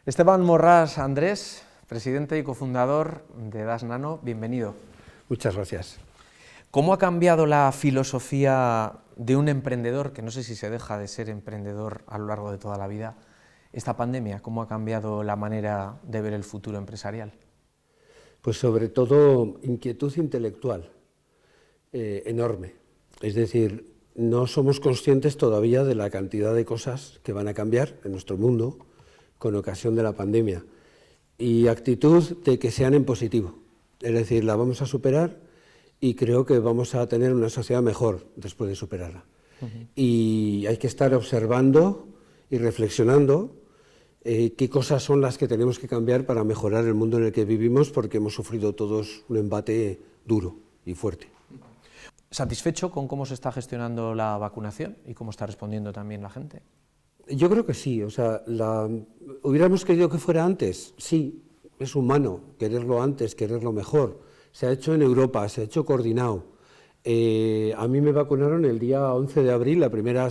Esteban Morrás Andrés, presidente y cofundador de Das Nano, bienvenido. Muchas gracias. ¿Cómo ha cambiado la filosofía de un emprendedor, que no sé si se deja de ser emprendedor a lo largo de toda la vida, esta pandemia? ¿Cómo ha cambiado la manera de ver el futuro empresarial? Pues sobre todo inquietud intelectual enorme. Es decir, no somos conscientes todavía de la cantidad de cosas que van a cambiar en nuestro mundo con ocasión de la pandemia, y actitud de que sean en positivo, es decir, la vamos a superar y creo que vamos a tener una sociedad mejor después de superarla. Y hay que estar observando y reflexionando qué cosas son las que tenemos que cambiar para mejorar el mundo en el que vivimos, porque hemos sufrido todos un embate duro y fuerte. ¿Satisfecho con cómo se está gestionando la vacunación y cómo está respondiendo también la gente? Yo creo que sí, o sea, ¿hubiéramos querido que fuera antes? Sí, es humano quererlo antes, quererlo mejor. Se ha hecho en Europa, se ha hecho coordinado. A mí me vacunaron el día 11 de abril la primera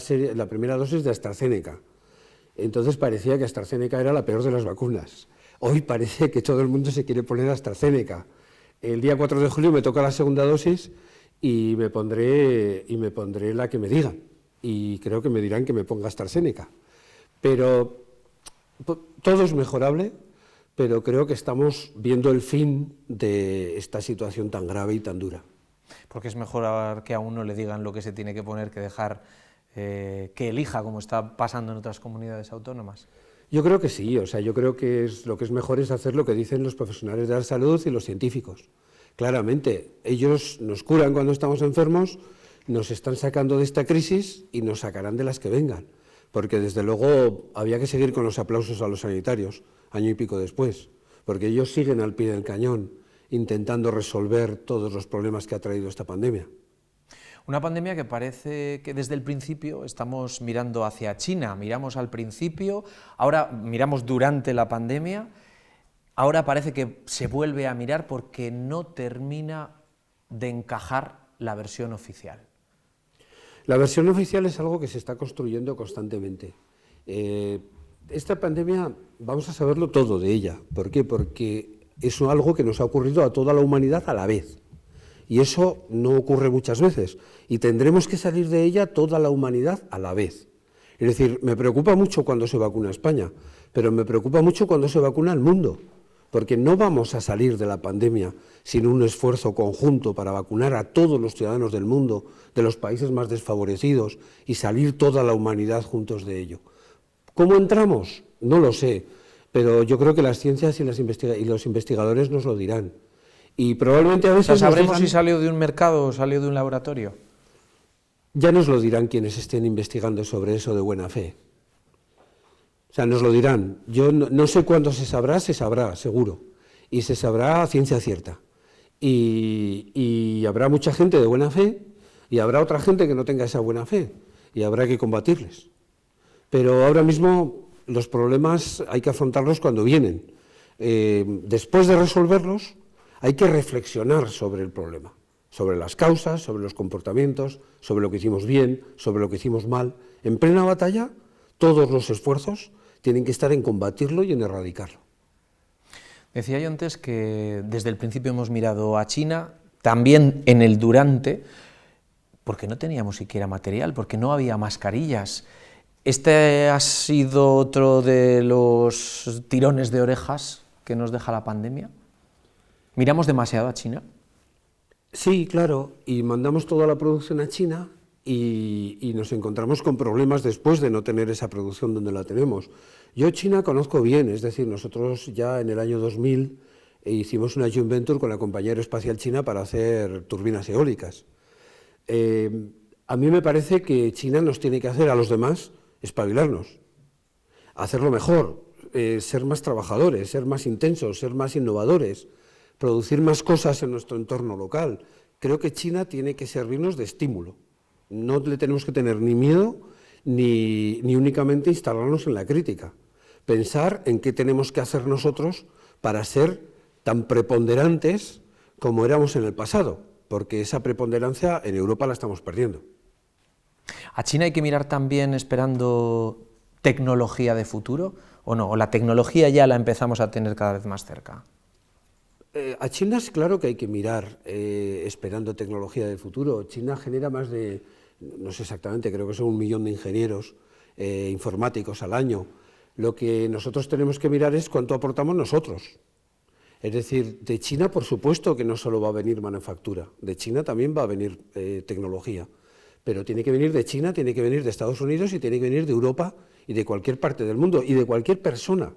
dosis de AstraZeneca. Entonces parecía que AstraZeneca era la peor de las vacunas. Hoy parece que todo el mundo se quiere poner AstraZeneca. El día 4 de julio me toca la segunda dosis y me pondré la que me digan. Y creo que me dirán que me ponga AstraZeneca. Pero todo es mejorable, pero creo que estamos viendo el fin de esta situación tan grave y tan dura. Porque es mejor que a uno le digan lo que se tiene que poner que dejar que elija, como está pasando en otras comunidades autónomas. Yo creo que sí, o sea, yo creo que lo que es mejor es hacer lo que dicen los profesionales de la salud y los científicos. Claramente, ellos nos curan cuando estamos enfermos, nos están sacando de esta crisis y nos sacarán de las que vengan, porque desde luego había que seguir con los aplausos a los sanitarios, año y pico después, porque ellos siguen al pie del cañón intentando resolver todos los problemas que ha traído esta pandemia. Una pandemia que parece que desde el principio estamos mirando hacia China, miramos al principio, ahora miramos durante la pandemia, ahora parece que se vuelve a mirar porque no termina de encajar la versión oficial. La versión oficial es algo que se está construyendo constantemente. Esta pandemia vamos a saberlo todo de ella. ¿Por qué? Porque es algo que nos ha ocurrido a toda la humanidad a la vez. Y eso no ocurre muchas veces. Y tendremos que salir de ella toda la humanidad a la vez. Es decir, me preocupa mucho cuando se vacuna España, pero me preocupa mucho cuando se vacuna el mundo. Porque no vamos a salir de la pandemia sin un esfuerzo conjunto para vacunar a todos los ciudadanos del mundo, de los países más desfavorecidos, y salir toda la humanidad juntos de ello. ¿Cómo entramos? No lo sé, pero yo creo que las ciencias y los investigadores nos lo dirán. Y probablemente a veces... ¿Sabremos si salió de un mercado o salió de un laboratorio? Ya nos lo dirán quienes estén investigando sobre eso de buena fe. O sea, nos lo dirán. Yo no sé cuándo se sabrá, seguro. Y se sabrá a ciencia cierta. Y habrá mucha gente de buena fe y habrá otra gente que no tenga esa buena fe. Y habrá que combatirles. Pero ahora mismo los problemas hay que afrontarlos cuando vienen. Después de resolverlos, hay que reflexionar sobre el problema. Sobre las causas, sobre los comportamientos, sobre lo que hicimos bien, sobre lo que hicimos mal. En plena batalla, todos los esfuerzos tienen que estar en combatirlo y en erradicarlo. Decía yo antes que desde el principio hemos mirado a China, también en el durante, porque no teníamos siquiera material, porque no había mascarillas. ¿Este ha sido otro de los tirones de orejas que nos deja la pandemia? ¿Miramos demasiado a China? Sí, claro, y mandamos toda la producción a China y nos encontramos con problemas después de no tener esa producción donde la tenemos. Yo China conozco bien, es decir, nosotros ya en el año 2000 hicimos una joint venture con la compañía aeroespacial china para hacer turbinas eólicas. A mí me parece que China nos tiene que hacer a los demás espabilarnos, hacerlo mejor, ser más trabajadores, ser más intensos, ser más innovadores, producir más cosas en nuestro entorno local. Creo que China tiene que servirnos de estímulo. No le tenemos que tener ni miedo ni únicamente instalarnos en la crítica. Pensar en qué tenemos que hacer nosotros para ser tan preponderantes como éramos en el pasado, porque esa preponderancia en Europa la estamos perdiendo. A China hay que mirar también esperando tecnología de futuro o no? ¿O la tecnología ya la empezamos a tener cada vez más cerca? A China es claro que hay que mirar esperando tecnología del futuro. China genera más de, no sé exactamente, creo que son 1 millón de ingenieros informáticos al año. Lo que nosotros tenemos que mirar es cuánto aportamos nosotros. Es decir, de China por supuesto que no solo va a venir manufactura, de China también va a venir tecnología, pero tiene que venir de China, tiene que venir de Estados Unidos y tiene que venir de Europa y de cualquier parte del mundo y de cualquier persona.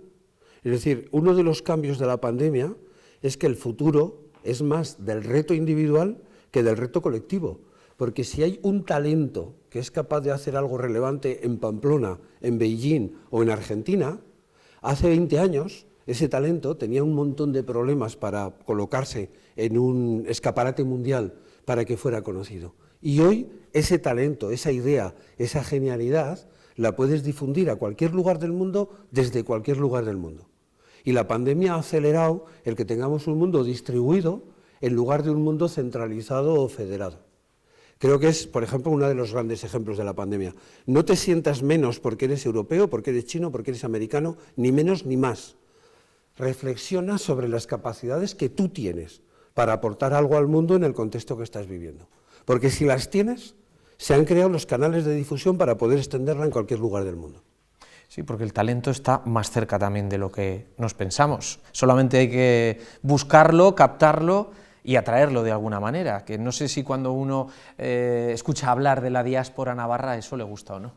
Es decir, uno de los cambios de la pandemia es que el futuro es más del reto individual que del reto colectivo, porque si hay un talento que es capaz de hacer algo relevante en Pamplona, en Beijing o en Argentina, hace 20 años ese talento tenía un montón de problemas para colocarse en un escaparate mundial para que fuera conocido. Y hoy ese talento, esa idea, esa genialidad, la puedes difundir a cualquier lugar del mundo desde cualquier lugar del mundo. Y la pandemia ha acelerado el que tengamos un mundo distribuido en lugar de un mundo centralizado o federado. Creo que es, por ejemplo, uno de los grandes ejemplos de la pandemia. No te sientas menos porque eres europeo, porque eres chino, porque eres americano, ni menos ni más. Reflexiona sobre las capacidades que tú tienes para aportar algo al mundo en el contexto que estás viviendo. Porque si las tienes, se han creado los canales de difusión para poder extenderla en cualquier lugar del mundo. Sí, porque el talento está más cerca también de lo que nos pensamos. Solamente hay que buscarlo, captarlo y atraerlo de alguna manera, que no sé si cuando uno escucha hablar de la diáspora navarra eso le gusta o no.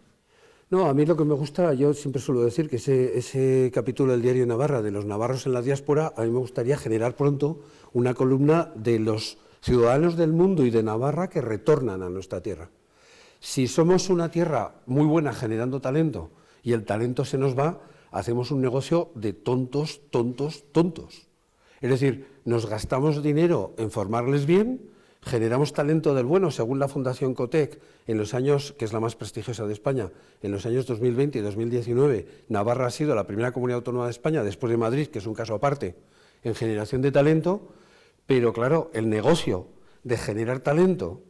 No, a mí lo que me gusta, yo siempre suelo decir que ese capítulo del diario Navarra, de los navarros en la diáspora, a mí me gustaría generar pronto una columna de los ciudadanos del mundo y de Navarra que retornan a nuestra tierra. Si somos una tierra muy buena generando talento y el talento se nos va, hacemos un negocio de tontos, tontos, tontos. Es decir, nos gastamos dinero en formarles bien, generamos talento del bueno, según la Fundación Cotec, en los años, que es la más prestigiosa de España, en los años 2020 y 2019, Navarra ha sido la primera comunidad autónoma de España, después de Madrid, que es un caso aparte, en generación de talento, pero claro, el negocio de generar talento,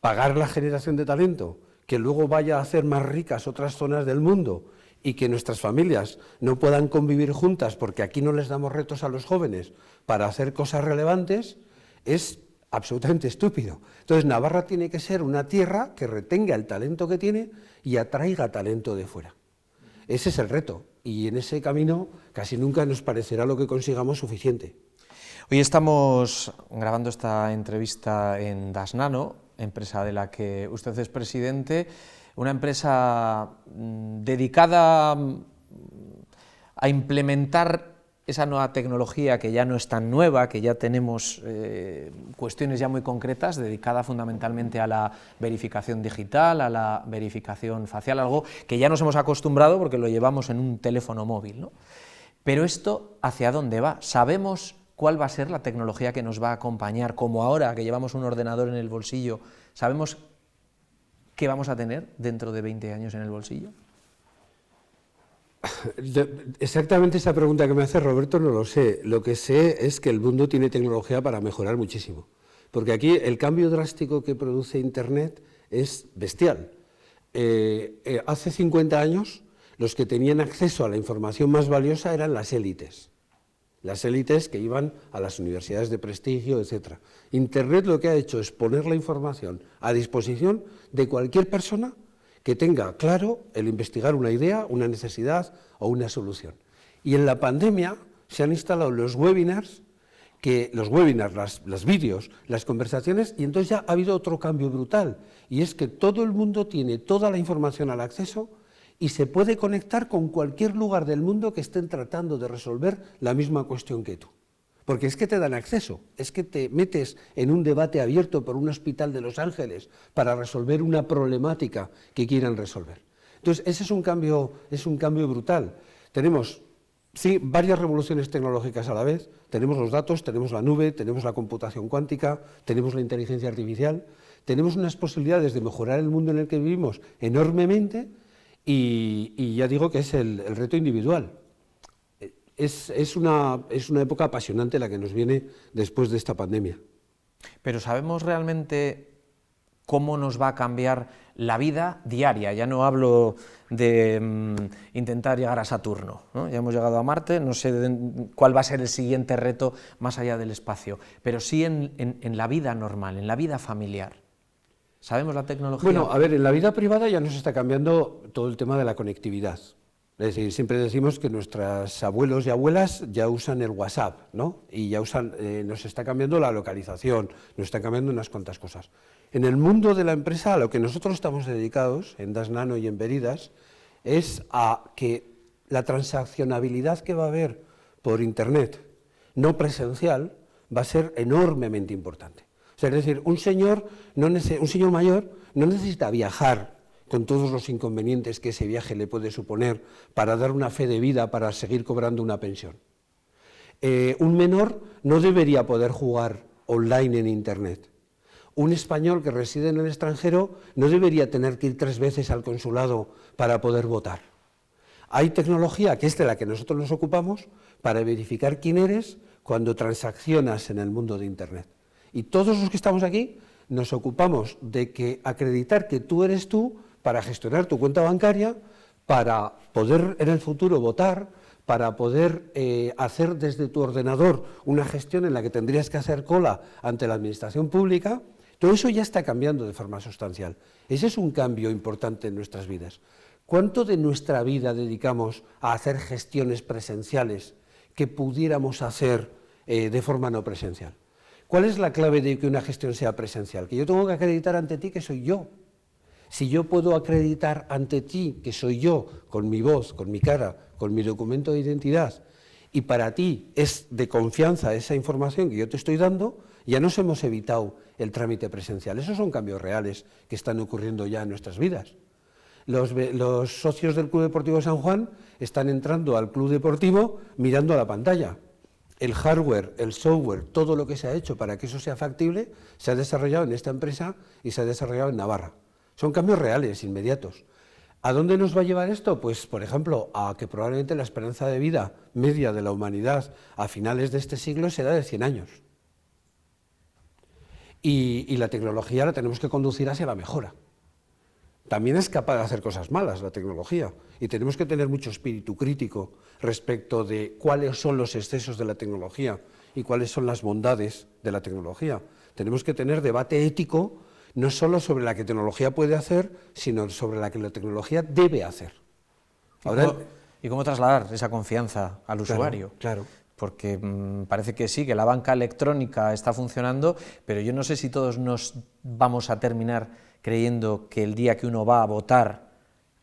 pagar la generación de talento, que luego vaya a hacer más ricas otras zonas del mundo y que nuestras familias no puedan convivir juntas porque aquí no les damos retos a los jóvenes para hacer cosas relevantes, es absolutamente estúpido. Entonces Navarra tiene que ser una tierra que retenga el talento que tiene y atraiga talento de fuera. Ese es el reto y en ese camino casi nunca nos parecerá lo que consigamos suficiente. Hoy estamos grabando esta entrevista en Das Nano, empresa de la que usted es presidente, una empresa dedicada a implementar esa nueva tecnología que ya no es tan nueva, que ya tenemos cuestiones ya muy concretas, dedicada fundamentalmente a la verificación digital, a la verificación facial, algo que ya nos hemos acostumbrado porque lo llevamos en un teléfono móvil, ¿no? Pero esto, ¿hacia dónde va? ¿Sabemos cuál va a ser la tecnología que nos va a acompañar? Como ahora que llevamos un ordenador en el bolsillo, ¿sabemos qué vamos a tener dentro de 20 años en el bolsillo? Exactamente esa pregunta que me hace Roberto no lo sé. Lo que sé es que el mundo tiene tecnología para mejorar muchísimo. Porque aquí el cambio drástico que produce Internet es bestial. Hace 50 años los que tenían acceso a la información más valiosa eran las élites. Las élites que iban a las universidades de prestigio, etc. Internet lo que ha hecho es poner la información a disposición de cualquier persona que tenga claro el investigar una idea, una necesidad o una solución. Y en la pandemia se han instalado los webinars, los vídeos, las conversaciones, y entonces ya ha habido otro cambio brutal, y es que todo el mundo tiene toda la información al acceso y se puede conectar con cualquier lugar del mundo que estén tratando de resolver la misma cuestión que tú. Porque es que te dan acceso, es que te metes en un debate abierto por un hospital de Los Ángeles para resolver una problemática que quieran resolver. Entonces, ese es un cambio brutal. Tenemos, sí, varias revoluciones tecnológicas a la vez, tenemos los datos, tenemos la nube, tenemos la computación cuántica, tenemos la inteligencia artificial, tenemos unas posibilidades de mejorar el mundo en el que vivimos enormemente y ya digo que es el reto individual. Es una época apasionante la que nos viene después de esta pandemia. Pero ¿sabemos realmente cómo nos va a cambiar la vida diaria. Ya no hablo de intentar llegar a Saturno, ¿no? Ya hemos llegado a Marte, no sé cuál va a ser el siguiente reto más allá del espacio, pero sí en la vida normal, en la vida familiar. ¿Sabemos la tecnología? Bueno, a ver, en la vida privada ya nos está cambiando todo el tema de la conectividad. Es decir, siempre decimos que nuestros abuelos y abuelas ya usan el WhatsApp, ¿no? Y ya usan, nos está cambiando la localización, nos está cambiando unas cuantas cosas. En el mundo de la empresa, a lo que nosotros estamos dedicados, en Das Nano y en Veridas, es a que la transaccionabilidad que va a haber por Internet, no presencial, va a ser enormemente importante. O sea, es decir, un señor mayor no necesita viajar con todos los inconvenientes que ese viaje le puede suponer para dar una fe de vida, para seguir cobrando una pensión. Un menor no debería poder jugar online en Internet. Un español que reside en el extranjero no debería tener que ir 3 veces al consulado para poder votar. Hay tecnología, que es de la que nosotros nos ocupamos, para verificar quién eres cuando transaccionas en el mundo de Internet. Y todos los que estamos aquí nos ocupamos de acreditar que tú eres tú, para gestionar tu cuenta bancaria, para poder en el futuro votar, para poder hacer desde tu ordenador una gestión en la que tendrías que hacer cola ante la administración pública. Todo eso ya está cambiando de forma sustancial. Ese es un cambio importante en nuestras vidas. ¿Cuánto de nuestra vida dedicamos a hacer gestiones presenciales que pudiéramos hacer de forma no presencial? ¿Cuál es la clave de que una gestión sea presencial? Que yo tengo que acreditar ante ti que soy yo. Si yo puedo acreditar ante ti que soy yo, con mi voz, con mi cara, con mi documento de identidad, y para ti es de confianza esa información que yo te estoy dando, ya nos hemos evitado el trámite presencial. Esos son cambios reales que están ocurriendo ya en nuestras vidas. Los socios del Club Deportivo San Juan están entrando al club deportivo mirando a la pantalla. El hardware, el software, todo lo que se ha hecho para que eso sea factible, se ha desarrollado en esta empresa y se ha desarrollado en Navarra. Son cambios reales, inmediatos. ¿A dónde nos va a llevar esto? Pues, por ejemplo, a que probablemente la esperanza de vida media de la humanidad a finales de este siglo será de 100 años. Y la tecnología la tenemos que conducir hacia la mejora. También es capaz de hacer cosas malas la tecnología, y tenemos que tener mucho espíritu crítico respecto de cuáles son los excesos de la tecnología y cuáles son las bondades de la tecnología. Tenemos que tener debate ético, no solo sobre la que tecnología puede hacer, sino sobre la que la tecnología debe hacer. Ahora, ¿Y cómo trasladar esa confianza al usuario? Claro. Porque parece que sí, que la banca electrónica está funcionando, pero yo no sé si todos nos vamos a terminar creyendo que el día que uno va a votar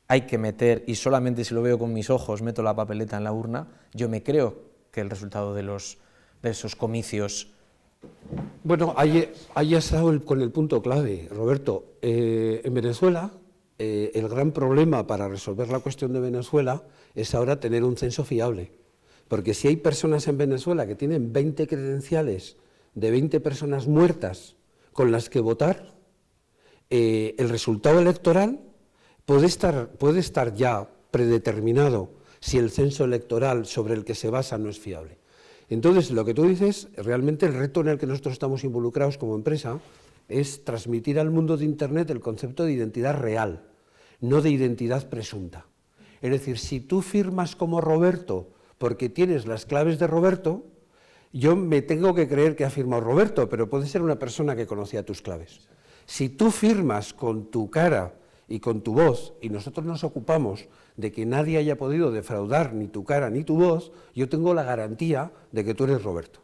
hay que meter, y solamente si lo veo con mis ojos meto la papeleta en la urna, yo me creo que el resultado de esos comicios... Bueno, ahí has estado con el punto clave, Roberto. En Venezuela, el gran problema para resolver la cuestión de Venezuela es ahora tener un censo fiable. Porque si hay personas en Venezuela que tienen 20 credenciales de 20 personas muertas con las que votar, el resultado electoral puede estar ya predeterminado si el censo electoral sobre el que se basa no es fiable. Entonces, lo que tú dices, realmente el reto en el que nosotros estamos involucrados como empresa es transmitir al mundo de Internet el concepto de identidad real, no de identidad presunta. Es decir, si tú firmas como Roberto porque tienes las claves de Roberto, yo me tengo que creer que ha firmado Roberto, pero puede ser una persona que conocía tus claves. Si tú firmas con tu cara y con tu voz, y nosotros nos ocupamos de que nadie haya podido defraudar ni tu cara ni tu voz, yo tengo la garantía de que tú eres Roberto.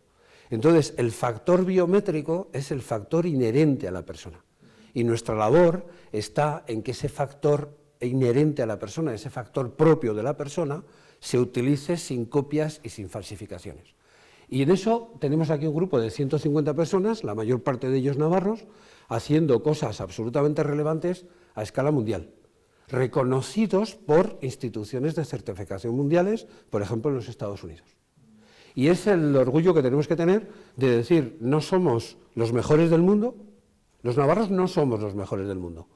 Entonces, el factor biométrico es el factor inherente a la persona. Y nuestra labor está en que ese factor inherente a la persona, ese factor propio de la persona, se utilice sin copias y sin falsificaciones. Y en eso tenemos aquí un grupo de 150 personas, la mayor parte de ellos navarros, haciendo cosas absolutamente relevantes a escala mundial, reconocidos por instituciones de certificación mundiales, por ejemplo en los Estados Unidos. Y es el orgullo que tenemos que tener de decir, no somos los mejores del mundo, los navarros no somos los mejores del mundo.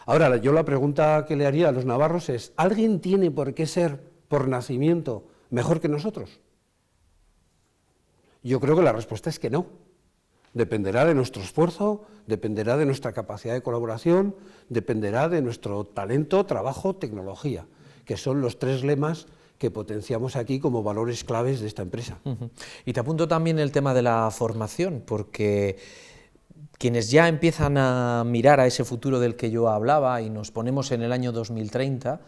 Ahora, yo la pregunta que le haría a los navarros es, ¿alguien tiene por qué ser, por nacimiento, mejor que nosotros? Yo creo que la respuesta es que no. Dependerá de nuestro esfuerzo, dependerá de nuestra capacidad de colaboración, dependerá de nuestro talento, trabajo, tecnología, que son los 3 lemas que potenciamos aquí como valores claves de esta empresa. Y te apunto también el tema de la formación, porque quienes ya empiezan a mirar a ese futuro del que yo hablaba y nos ponemos en el año 2030,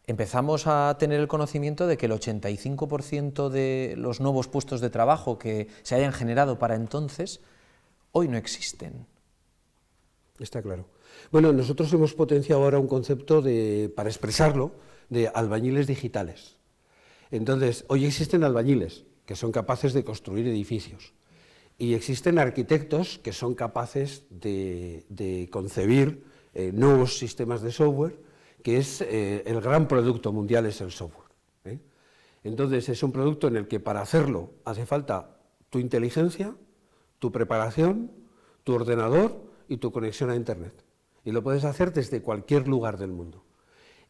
empezamos a tener el conocimiento de que el 85% de los nuevos puestos de trabajo que se hayan generado para entonces, hoy no existen. Está claro. Bueno, nosotros hemos potenciado ahora un concepto para expresarlo, de albañiles digitales. Entonces, hoy existen albañiles que son capaces de construir edificios y existen arquitectos que son capaces de concebir nuevos sistemas de software, que es el gran producto mundial, es el software. Entonces, es un producto en el que para hacerlo hace falta tu inteligencia, tu preparación, tu ordenador y tu conexión a Internet. Y lo puedes hacer desde cualquier lugar del mundo.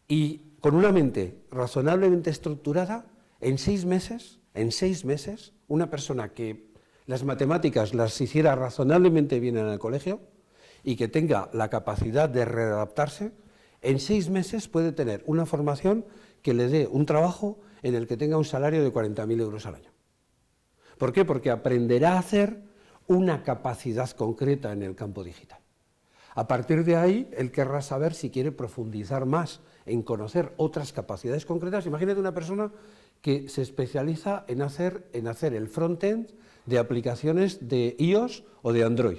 Y con una mente razonablemente estructurada, en 6 meses, una persona que las matemáticas las hiciera razonablemente bien en el colegio y que tenga la capacidad de readaptarse, en 6 meses puede tener una formación que le dé un trabajo en el que tenga un salario de 40.000 euros al año. ¿Por qué? Porque aprenderá a hacer una capacidad concreta en el campo digital. A partir de ahí, él querrá saber si quiere profundizar más en conocer otras capacidades concretas. Imagínate una persona que se especializa en hacer el front-end de aplicaciones de iOS o de Android,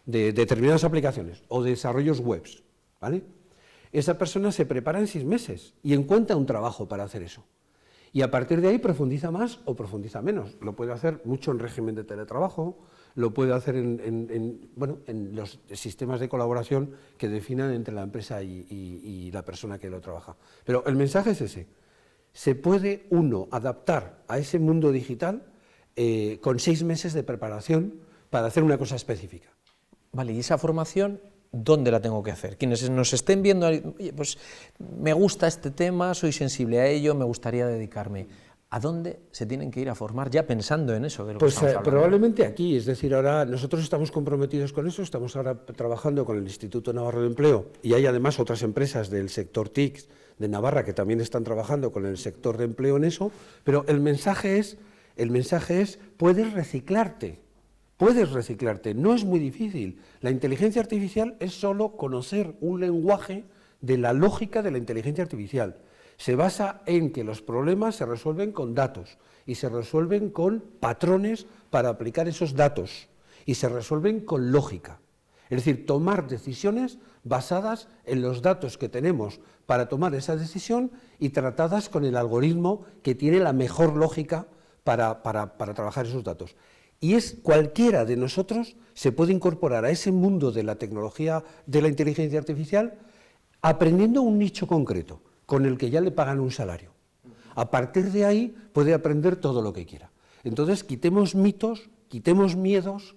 de determinadas aplicaciones o de desarrollos webs, ¿vale? Esa persona se prepara en 6 meses y encuentra un trabajo para hacer eso. Y a partir de ahí profundiza más o profundiza menos. Lo puede hacer mucho en régimen de teletrabajo, lo puede hacer en los sistemas de colaboración que definan entre la empresa y la persona que lo trabaja. Pero el mensaje es ese: se puede uno adaptar a ese mundo digital con 6 meses de preparación para hacer una cosa específica. Vale, ¿y esa formación dónde la tengo que hacer? Quienes nos estén viendo, oye, pues me gusta este tema, soy sensible a ello, me gustaría dedicarme. ¿A dónde se tienen que ir a formar ya pensando en eso? De lo pues que estamos hablando? Probablemente aquí, es decir, ahora nosotros estamos comprometidos con eso, estamos ahora trabajando con el Instituto Navarro de Empleo y hay además otras empresas del sector TIC de Navarra que también están trabajando con el sector de empleo en eso, pero el mensaje es puedes reciclarte, no es muy difícil. La inteligencia artificial es solo conocer un lenguaje de la lógica de la inteligencia artificial. Se basa en que los problemas se resuelven con datos y se resuelven con patrones para aplicar esos datos y se resuelven con lógica. Es decir, tomar decisiones basadas en los datos que tenemos para tomar esa decisión y tratadas con el algoritmo que tiene la mejor lógica para trabajar esos datos. Y cualquiera de nosotros se puede incorporar a ese mundo de la tecnología de la inteligencia artificial aprendiendo un nicho concreto, con el que ya le pagan un salario. A partir de ahí puede aprender todo lo que quiera. Entonces, quitemos mitos, quitemos miedos,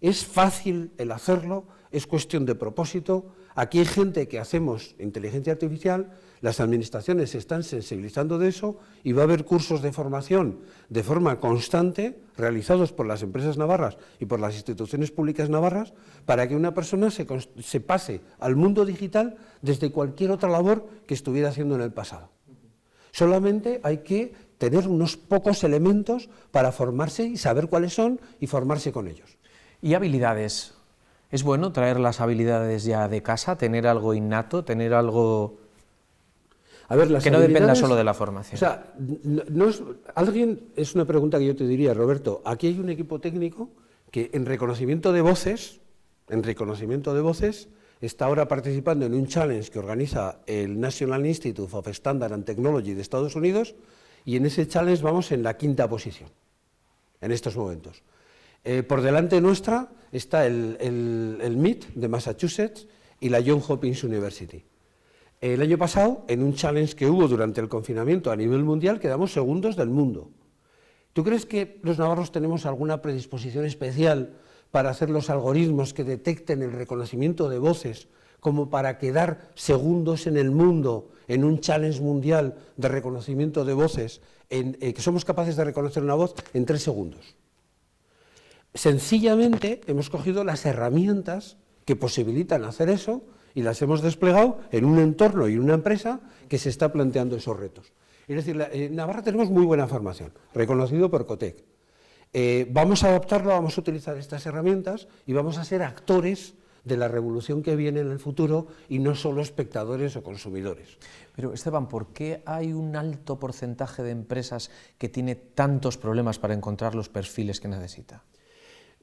es fácil el hacerlo, es cuestión de propósito. Aquí hay gente que hacemos inteligencia artificial, las administraciones se están sensibilizando de eso y va a haber cursos de formación de forma constante realizados por las empresas navarras y por las instituciones públicas navarras para que una persona se pase al mundo digital desde cualquier otra labor que estuviera haciendo en el pasado. Solamente hay que tener unos pocos elementos para formarse y saber cuáles son y formarse con ellos. ¿Y habilidades? ¿Es bueno traer las habilidades ya de casa, tener algo innato, tener algo que no dependa solo de la formación? O sea, es una pregunta que yo te diría, Roberto. Aquí hay un equipo técnico que en reconocimiento de voces, está ahora participando en un challenge que organiza el National Institute of Standard and Technology de Estados Unidos, y en ese challenge vamos en la 5ª posición, en estos momentos. Por delante nuestra está el MIT de Massachusetts y la Johns Hopkins University. El año pasado, en un challenge que hubo durante el confinamiento a nivel mundial, quedamos segundos del mundo. ¿Tú crees que los navarros tenemos alguna predisposición especial para hacer los algoritmos que detecten el reconocimiento de voces como para quedar segundos en el mundo en un challenge mundial de reconocimiento de voces, que somos capaces de reconocer una voz en 3 segundos? Sencillamente hemos cogido las herramientas que posibilitan hacer eso y las hemos desplegado en un entorno y en una empresa que se está planteando esos retos. Es decir, en Navarra tenemos muy buena formación, reconocido por COTEC. Vamos a adaptarlo, vamos a utilizar estas herramientas y vamos a ser actores de la revolución que viene en el futuro y no solo espectadores o consumidores. Pero, Esteban, ¿por qué hay un alto porcentaje de empresas que tiene tantos problemas para encontrar los perfiles que necesita?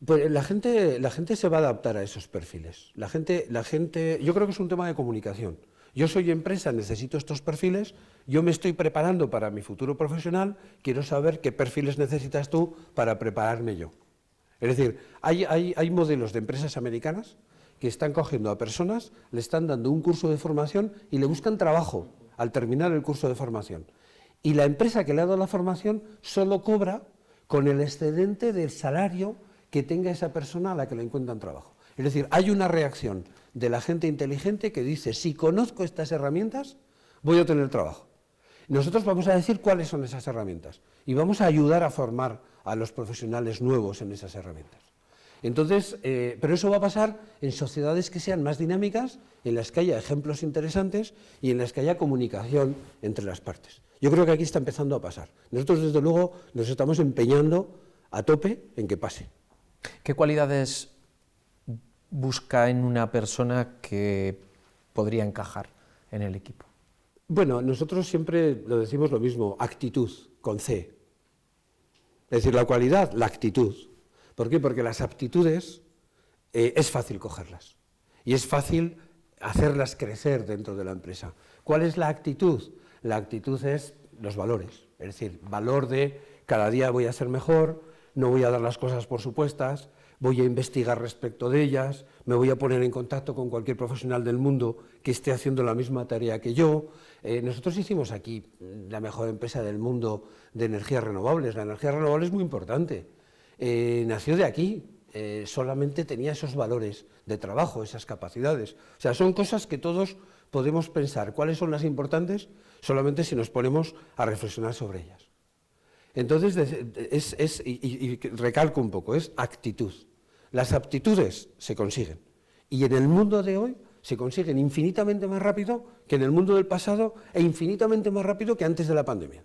Pues la gente se va a adaptar a esos perfiles. La gente, yo creo que es un tema de comunicación. Yo soy empresa, necesito estos perfiles, yo me estoy preparando para mi futuro profesional, quiero saber qué perfiles necesitas tú para prepararme yo. Es decir, hay modelos de empresas americanas que están cogiendo a personas, le están dando un curso de formación y le buscan trabajo al terminar el curso de formación. Y la empresa que le ha dado la formación solo cobra con el excedente del salario que tenga esa persona a la que le encuentran trabajo. Es decir, hay una reacción de la gente inteligente que dice, si conozco estas herramientas, voy a tener trabajo. Nosotros vamos a decir cuáles son esas herramientas y vamos a ayudar a formar a los profesionales nuevos en esas herramientas. Entonces, pero eso va a pasar en sociedades que sean más dinámicas, en las que haya ejemplos interesantes y en las que haya comunicación entre las partes. Yo creo que aquí está empezando a pasar. Nosotros, desde luego, nos estamos empeñando a tope en que pase. ¿Qué cualidades busca en una persona que podría encajar en el equipo? Bueno, nosotros siempre lo decimos lo mismo, actitud, con C. Es decir, la cualidad, la actitud. ¿Por qué? Porque las aptitudes es fácil cogerlas y es fácil hacerlas crecer dentro de la empresa. ¿Cuál es la actitud? La actitud es los valores, es decir, valor de cada día voy a ser mejor, no voy a dar las cosas por supuestas, voy a investigar respecto de ellas, me voy a poner en contacto con cualquier profesional del mundo que esté haciendo la misma tarea que yo. Nosotros hicimos aquí la mejor empresa del mundo de energías renovables. La energía renovable es muy importante. Nació de aquí, solamente tenía esos valores de trabajo, esas capacidades. O sea, son cosas que todos podemos pensar cuáles son las importantes solamente si nos ponemos a reflexionar sobre ellas. Entonces, y recalco un poco, es actitud. Las aptitudes se consiguen. Y en el mundo de hoy se consiguen infinitamente más rápido que en el mundo del pasado e infinitamente más rápido que antes de la pandemia.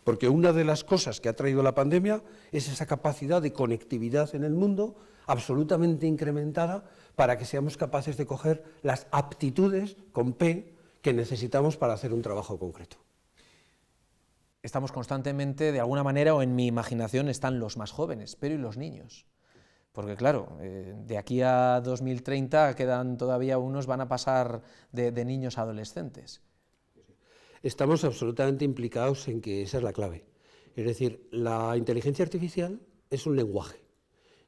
Porque una de las cosas que ha traído la pandemia es esa capacidad de conectividad en el mundo absolutamente incrementada para que seamos capaces de coger las aptitudes con P que necesitamos para hacer un trabajo concreto. Estamos constantemente, de alguna manera, o en mi imaginación, están los más jóvenes, pero ¿y los niños? Porque claro, de aquí a 2030 quedan todavía unos, van a pasar de niños a adolescentes. Estamos absolutamente implicados en que esa es la clave. Es decir, la inteligencia artificial es un lenguaje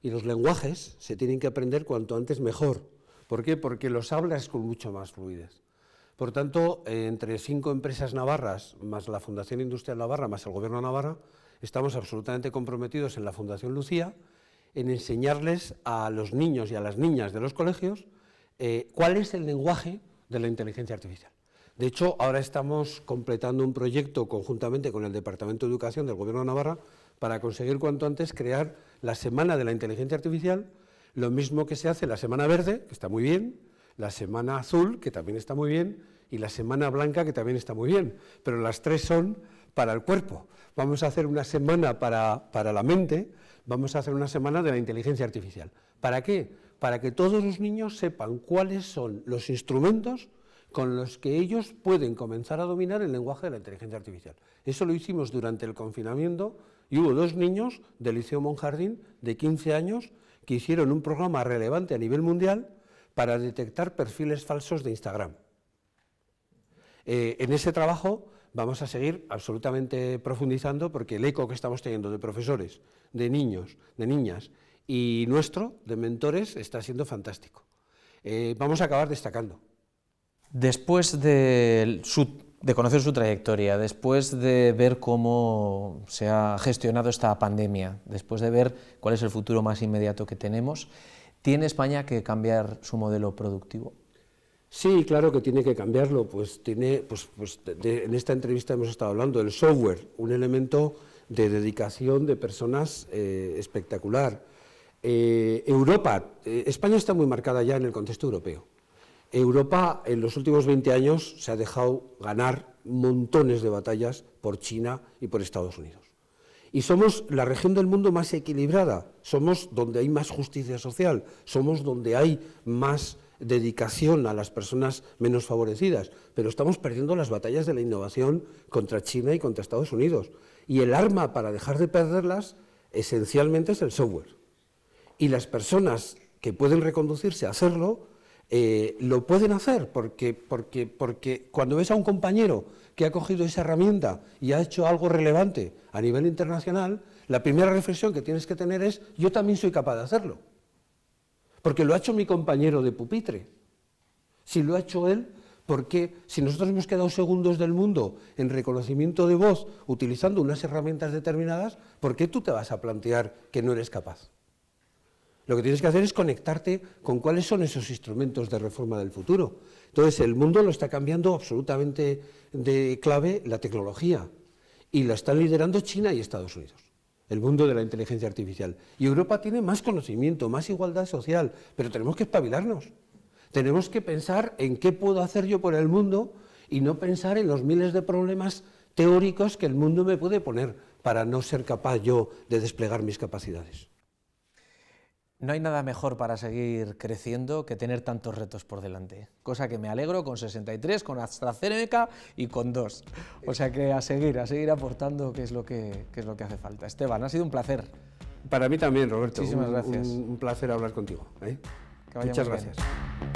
y los lenguajes se tienen que aprender cuanto antes mejor. ¿Por qué? Porque los hablas con mucho más fluidez. Por tanto, entre 5 empresas navarras, más la Fundación Industrial Navarra, más el Gobierno de Navarra, estamos absolutamente comprometidos en la Fundación Lucía en enseñarles a los niños y a las niñas de los colegios cuál es el lenguaje de la inteligencia artificial. De hecho, ahora estamos completando un proyecto conjuntamente con el Departamento de Educación del Gobierno de Navarra para conseguir cuanto antes crear la Semana de la Inteligencia Artificial, lo mismo que se hace la Semana Verde, que está muy bien, la Semana Azul, que también está muy bien, y la Semana Blanca, que también está muy bien, pero las tres son para el cuerpo. Vamos a hacer una semana para la mente, vamos a hacer una semana de la inteligencia artificial. ¿Para qué? Para que todos los niños sepan cuáles son los instrumentos con los que ellos pueden comenzar a dominar el lenguaje de la inteligencia artificial. Eso lo hicimos durante el confinamiento y hubo 2 niños del Liceo Monjardín de 15 años que hicieron un programa relevante a nivel mundial para detectar perfiles falsos de Instagram. En ese trabajo vamos a seguir absolutamente profundizando porque el eco que estamos teniendo de profesores, de niños, de niñas y nuestro, de mentores, está siendo fantástico. Vamos a acabar destacando. Después de conocer su trayectoria, después de ver cómo se ha gestionado esta pandemia, después de ver cuál es el futuro más inmediato que tenemos, ¿tiene España que cambiar su modelo productivo? Sí, claro que tiene que cambiarlo, en esta entrevista hemos estado hablando del software, un elemento de dedicación de personas espectacular. Europa, España está muy marcada ya en el contexto europeo. Europa en los últimos 20 años se ha dejado ganar montones de batallas por China y por Estados Unidos. Y somos la región del mundo más equilibrada, somos donde hay más justicia social, somos donde hay más dedicación a las personas menos favorecidas, pero estamos perdiendo las batallas de la innovación contra China y contra Estados Unidos. Y el arma para dejar de perderlas esencialmente es el software. Y las personas que pueden reconducirse a hacerlo, lo pueden hacer, porque cuando ves a un compañero que ha cogido esa herramienta y ha hecho algo relevante a nivel internacional, la primera reflexión que tienes que tener es: yo también soy capaz de hacerlo, porque lo ha hecho mi compañero de pupitre. Si lo ha hecho él, ¿por qué? Si nosotros hemos quedado segundos del mundo en reconocimiento de voz utilizando unas herramientas determinadas, ¿por qué tú te vas a plantear que no eres capaz? Lo que tienes que hacer es conectarte con cuáles son esos instrumentos de reforma del futuro. Entonces, el mundo lo está cambiando absolutamente de clave la tecnología, y la están liderando China y Estados Unidos, el mundo de la inteligencia artificial. Y Europa tiene más conocimiento, más igualdad social, pero tenemos que espabilarnos. Tenemos que pensar en qué puedo hacer yo por el mundo y no pensar en los miles de problemas teóricos que el mundo me puede poner para no ser capaz yo de desplegar mis capacidades. No hay nada mejor para seguir creciendo que tener tantos retos por delante, cosa que me alegro con 63, con AstraZeneca y con 2. O sea que a seguir aportando, que es lo que hace falta. Esteban, ha sido un placer. Para mí también, Roberto. Muchísimas gracias. Un placer hablar contigo. Que vaya Muchas muy bien. gracias.